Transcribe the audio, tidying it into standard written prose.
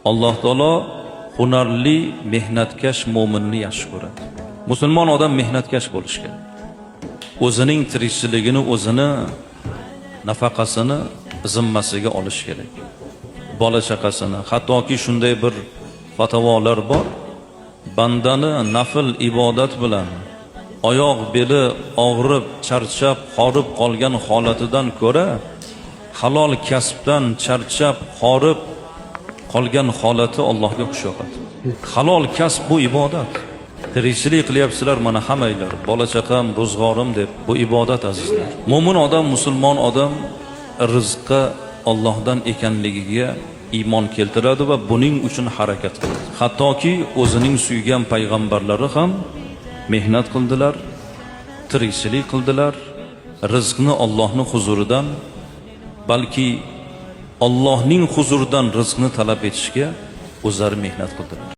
Alloh taolo hunarli, mehnatkash mo'minni yaxshi ko'radi. Musulmon odam mehnatkash bo'lishi kerak. O'zining tirikchiligini, o'zini nafaqasini zimmasiga olish kerak. Bola chaqasini, hattoki shunday bir fatavolar bor. Bandani nafil ibodat bilan oyoq beli og'rib, charchab, horib qolgan holatidan ko'ra halol kasbdan charchab, horib qolgan holati Allohga xush yoqadi. Halol kasb bu ibodat. Tirikchilik qilyapsizlar mana hammanglar, bola chaqam, ro'zg'orim deb, bu ibodat azizlar. Mo'min odam, musulmon odam rizqi Allohdan ekanligiga iymon keltiradi va buning uchun harakat qiladi. Hattoki o'zining suygan payg'ambarlari ham mehnat qildilar, tirikchilik qildilar, rizqni Allohning huzuridan, balki Allohning huzuridan rizqni talab etishga o'zlari mehnat qildilar.